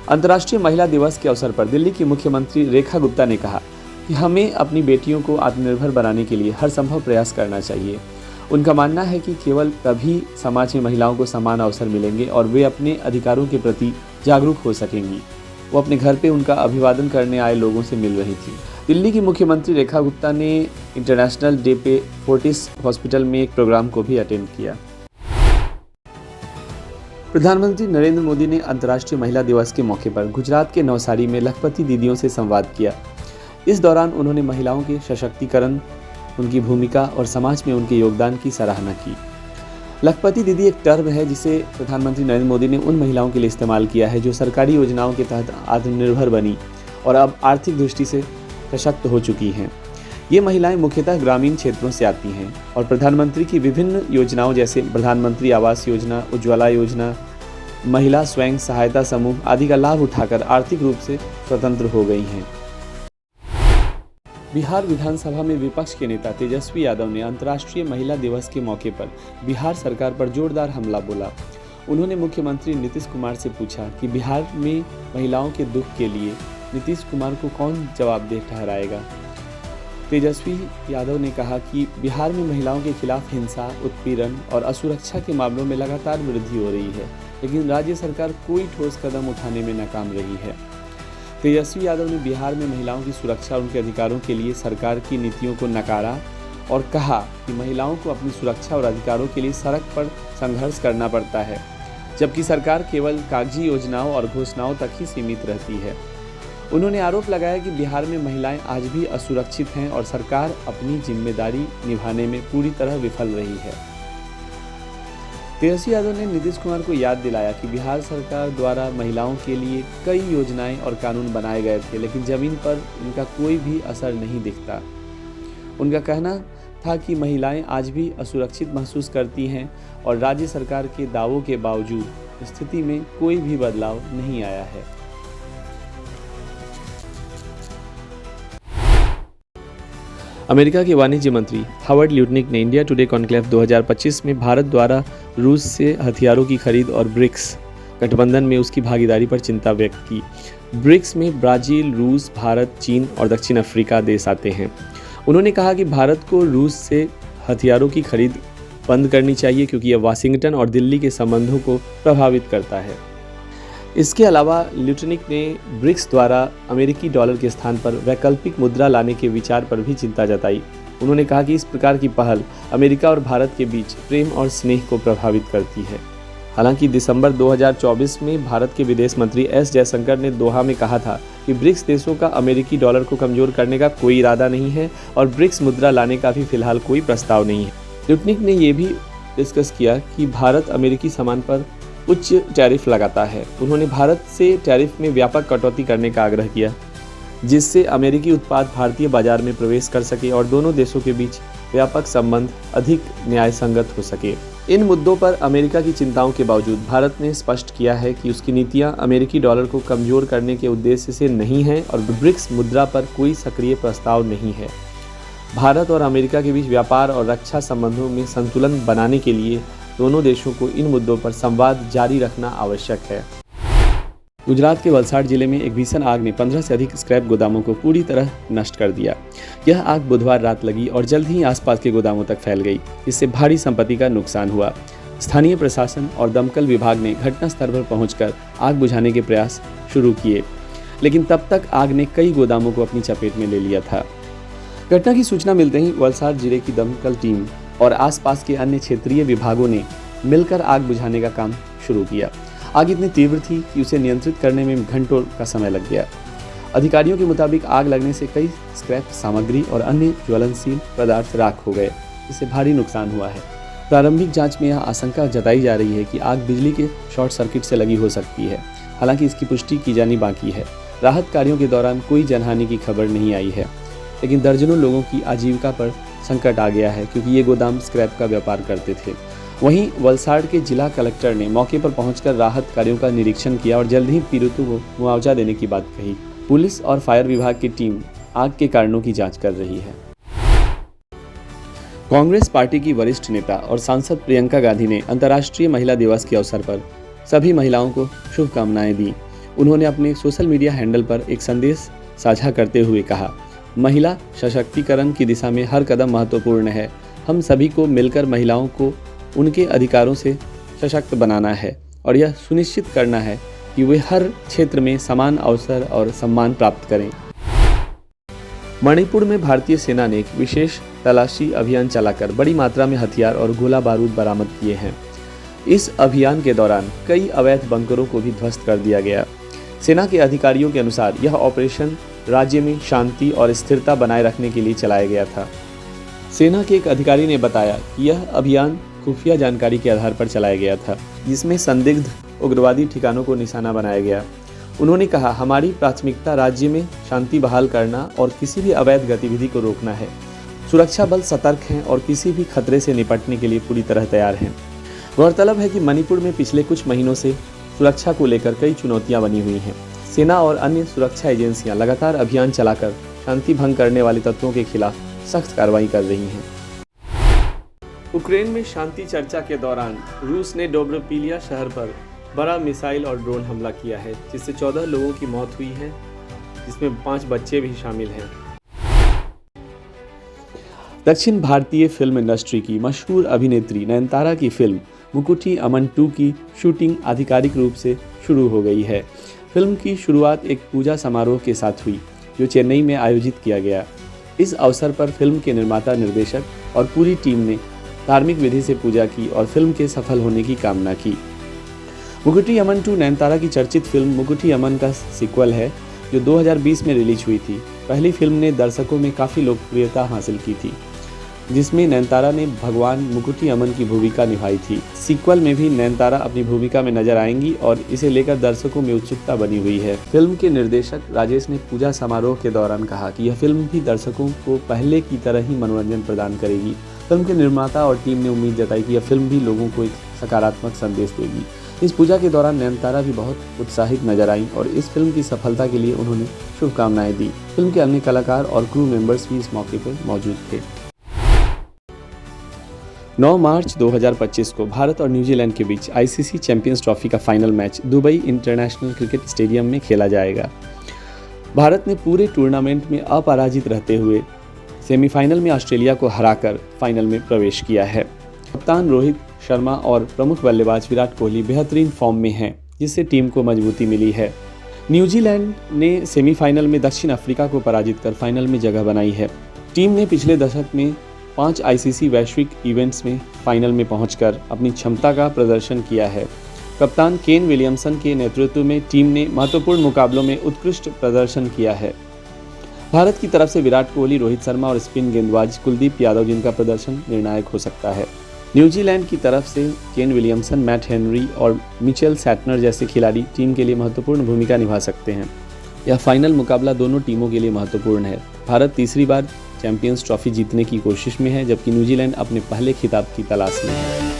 अंतर्राष्ट्रीय महिला दिवस के अवसर पर दिल्ली की मुख्यमंत्री रेखा गुप्ता ने कहा कि हमें अपनी बेटियों को आत्मनिर्भर बनाने के लिए हर संभव प्रयास करना चाहिए। उनका मानना है कि केवल तभी समाज में महिलाओं को समान अवसर मिलेंगे और वे अपने अधिकारों के प्रति जागरूक हो सकेंगी। वो अपने घर पे उनका अभिवादन करने आए लोगों से मिल रही थी। दिल्ली की मुख्यमंत्री रेखा गुप्ता ने इंटरनेशनल डे पे फोर्टिस हॉस्पिटल में एक प्रोग्राम को भी अटेंड किया। प्रधानमंत्री नरेंद्र मोदी ने अंतर्राष्ट्रीय महिला दिवस के मौके पर गुजरात के नवसारी में लखपति दीदियों से संवाद किया। इस दौरान उन्होंने महिलाओं के सशक्तिकरण, उनकी भूमिका और समाज में उनके योगदान की सराहना की। लखपति दीदी एक टर्म है जिसे प्रधानमंत्री नरेंद्र मोदी ने उन महिलाओं के लिए इस्तेमाल किया है जो सरकारी योजनाओं के तहत आत्मनिर्भर बनी और अब आर्थिक दृष्टि से सशक्त हो चुकी हैं। ये महिलाएं मुख्यतः ग्रामीण क्षेत्रों से आती हैं और प्रधानमंत्री की विभिन्न योजनाओं जैसे प्रधानमंत्री आवास योजना, उज्ज्वला योजना, महिला स्वयं सहायता समूह आदि का लाभ उठाकर आर्थिक रूप से स्वतंत्र हो गई हैं। बिहार विधानसभा में विपक्ष के नेता तेजस्वी यादव ने अंतर्राष्ट्रीय महिला दिवस के मौके पर बिहार सरकार पर जोरदार हमला बोला। उन्होंने मुख्यमंत्री नीतीश कुमार से पूछा कि बिहार में महिलाओं के दुख के लिए नीतीश कुमार को कौन जवाबदेह ठहराएगा। तेजस्वी यादव ने कहा कि बिहार में महिलाओं के खिलाफ हिंसा, उत्पीड़न और असुरक्षा के मामलों में लगातार वृद्धि हो रही है, लेकिन राज्य सरकार कोई ठोस कदम उठाने में नाकाम रही है। तेजस्वी यादव ने बिहार में महिलाओं की सुरक्षा और उनके अधिकारों के लिए सरकार की नीतियों को नकारा और कहा कि महिलाओं को अपनी सुरक्षा और अधिकारों के लिए सड़क पर संघर्ष करना पड़ता है, जबकि सरकार केवल कागजी योजनाओं और घोषणाओं तक ही सीमित रहती है। उन्होंने आरोप लगाया कि बिहार में महिलाएं आज भी असुरक्षित हैं और सरकार अपनी जिम्मेदारी निभाने में पूरी तरह विफल रही है। तेजस्वी यादव ने नीतीश कुमार को याद दिलाया कि बिहार सरकार द्वारा महिलाओं के लिए कई योजनाएं और कानून बनाए गए थे, लेकिन जमीन पर इनका कोई भी असर नहीं दिखता। उनका कहना था कि महिलाएं आज भी असुरक्षित महसूस करती हैं और राज्य सरकार के दावों के बावजूद स्थिति में कोई भी बदलाव नहीं आया है। अमेरिका के वाणिज्य मंत्री हावर्ड ल्यूटनिक ने इंडिया टुडे कॉन्क्लेव 2025 में भारत द्वारा रूस से हथियारों की खरीद और ब्रिक्स गठबंधन में उसकी भागीदारी पर चिंता व्यक्त की। ब्रिक्स में ब्राज़ील, रूस, भारत, चीन और दक्षिण अफ्रीका देश आते हैं। उन्होंने कहा कि भारत को रूस से हथियारों की खरीद बंद करनी चाहिए क्योंकि यह वाशिंगटन और दिल्ली के संबंधों को प्रभावित करता है। इसके अलावा ल्यूटनिक ने ब्रिक्स द्वारा अमेरिकी डॉलर के स्थान पर वैकल्पिक मुद्रा लाने के विचार पर भी चिंता जताई। उन्होंने कहा कि इस प्रकार की पहल अमेरिका और भारत के बीच प्रेम और स्नेह को प्रभावित करती है। हालांकि दिसंबर 2024 में भारत के विदेश मंत्री एस जयशंकर ने दोहा में कहा था कि ब्रिक्स देशों का अमेरिकी डॉलर को कमजोर करने का कोई इरादा नहीं है और ब्रिक्स मुद्रा लाने का भी फिलहाल कोई प्रस्ताव नहीं है। ल्यूटनिक ने यह भी डिस्कस किया कि भारत अमेरिकी सामान पर उच्च टैरिफ लगाता है। उन्होंने भारत से टैरिफ में व्यापक कटौती करने का आग्रह किया, जिससे अमेरिकी उत्पाद भारतीय बाजार में प्रवेश कर सके और दोनों देशों के बीच व्यापक संबंध अधिक न्याय संगत हो सके। इन मुद्दों पर अमेरिका की चिंताओं के बावजूद भारत ने स्पष्ट किया है कि उसकी नीतियां अमेरिकी डॉलर को कमजोर करने के उद्देश्य से नहीं हैं और ब्रिक्स मुद्रा पर कोई सक्रिय प्रस्ताव नहीं है। भारत और अमेरिका के बीच व्यापार और रक्षा संबंधों में संतुलन बनाने के लिए दोनों देशों को इन मुद्दों पर संवाद जारी रखना आवश्यक है। गुजरात के वलसाड जिले में एक भीषण आग ने 15 से अधिक स्क्रैप गोदामों को पूरी तरह नष्ट कर दिया। यह आग बुधवार रात लगी और जल्द ही आसपास के गोदामों तक फैल गई, जिससे भारी संपत्ति का नुकसान हुआ। स्थानीय प्रशासन और दमकल विभाग ने घटनास्थल पर पहुंचकर आग बुझाने के प्रयास शुरू किए, लेकिन तब तक आग ने कई गोदामों को अपनी चपेट में ले लिया था। घटना की सूचना मिलते ही वलसाड जिले की दमकल टीम और आसपास के अन्य क्षेत्रीय विभागों ने मिलकर आग बुझाने का काम शुरू किया। आग इतनी तीव्र थी कि उसे नियंत्रित करने में घंटों का समय लग गया। अधिकारियों के मुताबिक आग लगने से कई स्क्रैप सामग्री और अन्य ज्वलनशील पदार्थ राख हो गए, इससे भारी नुकसान हुआ है। प्रारंभिक जांच में यह आशंका जताई जा रही है कि आग बिजली के शॉर्ट सर्किट से लगी हो सकती है। हालांकि इसकी पुष्टि की जानी बाकी है। राहत कार्यों के दौरान कोई जनहानि की खबर नहीं आई है, लेकिन दर्जनों लोगों की आजीविका पर संकट आ गया है क्योंकि ये गोदाम स्क्रैप का व्यापार करते थे। वहीं वलसाड के जिला कलेक्टर ने मौके पर पहुंचकर राहत कार्यों का निरीक्षण किया और जल्द ही पीड़ितों को मुआवजा देने की बात कही। पुलिस और फायर विभाग की टीम आग के कारणों की जांच कर रही है। कांग्रेस पार्टी की वरिष्ठ नेता और सांसद प्रियंका गांधी ने अंतर्राष्ट्रीय महिला दिवस के अवसर पर सभी महिलाओं को शुभकामनाएं दी। उन्होंने अपने सोशल मीडिया हैंडल पर एक संदेश साझा करते हुए कहा, महिला सशक्तिकरण की दिशा में हर कदम महत्वपूर्ण है। हम सभी को मिलकर महिलाओं को उनके अधिकारों से सशक्त बनाना है और यह सुनिश्चित करना है कि वे हर क्षेत्र में समान अवसर और सम्मान प्राप्त करें। मणिपुर में भारतीय सेना ने एक विशेष तलाशी अभियान चलाकर बड़ी मात्रा में हथियार और गोला बारूद बरामद किए हैं। इस अभियान के दौरान कई अवैध बंकरों को भी ध्वस्त कर दिया गया। सेना के अधिकारियों के अनुसार यह ऑपरेशन राज्य में शांति और स्थिरता बनाए रखने के लिए चलाया गया था। सेना के एक अधिकारी ने बताया कि यह अभियान खुफिया जानकारी के आधार पर चलाया गया था, जिसमें संदिग्ध उग्रवादी ठिकानों को निशाना बनाया गया। उन्होंने कहा, हमारी प्राथमिकता राज्य में शांति बहाल करना और किसी भी अवैध गतिविधि को रोकना है। सुरक्षा बल सतर्क हैं और किसी भी खतरे से निपटने के लिए पूरी तरह तैयार हैं। गौरतलब है कि मणिपुर में पिछले कुछ महीनों से सुरक्षा को लेकर कई चुनौतियां बनी हुई हैं। सेना और अन्य सुरक्षा एजेंसियां लगातार अभियान चलाकर शांति भंग करने वाले तत्वों के खिलाफ सख्त कार्रवाई कर रही हैं। यूक्रेन में शांति चर्चा के दौरान रूस ने डोब्रोपिलिया शहर पर बड़ा मिसाइल और ड्रोन हमला किया है, जिससे 14 लोगों की मौत हुई है, जिसमें 5 बच्चे भी शामिल हैं। दक्षिण भारतीय फिल्म इंडस्ट्री की मशहूर अभिनेत्री नयनतारा की फिल्म मुकुट्टी अमन 2 की शूटिंग आधिकारिक रूप से शुरू हो गई है। फिल्म की शुरुआत एक पूजा समारोह के साथ हुई, जो चेन्नई में आयोजित किया गया। इस अवसर पर फिल्म के निर्माता, निर्देशक और पूरी टीम ने धार्मिक विधि से पूजा की और फिल्म के सफल होने की कामना की। मुकुट्टी अमन 2 नयनतारा की चर्चित फिल्म मुकुट्टी अमन का सीक्वल है, जो 2020 में रिलीज हुई थी। पहली फिल्म ने दर्शकों में काफ़ी लोकप्रियता हासिल की थी, जिसमें नयनतारा ने भगवान मुकुट्टी अमन की भूमिका निभाई थी। सीक्वल में भी नयनतारा अपनी भूमिका में नजर आएंगी और इसे लेकर दर्शकों में उत्सुकता बनी हुई है। फिल्म के निर्देशक राजेश ने पूजा समारोह के दौरान कहा कि यह फिल्म भी दर्शकों को पहले की तरह ही मनोरंजन प्रदान करेगी। फिल्म के निर्माता और टीम ने उम्मीद जताई कि यह फिल्म भी लोगों को एक सकारात्मक संदेश देगी। इस पूजा के दौरान नयनतारा भी बहुत उत्साहित नजर आईं और इस फिल्म की सफलता के लिए उन्होंने शुभकामनाएं दी। फिल्म के अन्य कलाकार और क्रू मेंबर्स भी इस मौके पर मौजूद थे। 9 मार्च 2025 को भारत और न्यूजीलैंड के बीच आईसीसी चैंपियंस ट्रॉफी का final match Dubai international cricket stadium में खेला जाएगा। भारत ने पूरे टूर्नामेंट में अपराजित रहते हुए सेमीफाइनल में ऑस्ट्रेलिया को हराकर फाइनल में प्रवेश किया है। कप्तान रोहित शर्मा और प्रमुख बल्लेबाज विराट कोहली बेहतरीन फॉर्म में हैं, जिससे टीम को मजबूती मिली है। न्यूजीलैंड ने सेमीफाइनल में दक्षिण अफ्रीका को पराजित कर फाइनल में जगह बनाई है। टीम ने पिछले दशक में 5 आईसीसी वैश्विक इवेंट्स में फाइनल में पहुंचकर अपनी क्षमता का प्रदर्शन किया है। कप्तान केन विलियमसन के नेतृत्व में टीम ने महत्वपूर्ण मुकाबलों में उत्कृष्ट प्रदर्शन किया है। भारत की तरफ से विराट कोहली, रोहित शर्मा और स्पिन गेंदबाज कुलदीप यादव, जिनका प्रदर्शन निर्णायक हो सकता है। न्यूजीलैंड की तरफ से केन विलियमसन, मैट हेनरी और मिचेल सैटनर जैसे खिलाड़ी टीम के लिए महत्वपूर्ण भूमिका निभा सकते हैं। यह फाइनल मुकाबला दोनों टीमों के लिए महत्वपूर्ण है। भारत तीसरी बार चैंपियंस ट्रॉफी जीतने की कोशिश में है, जबकि न्यूजीलैंड अपने पहले खिताब की तलाश में है।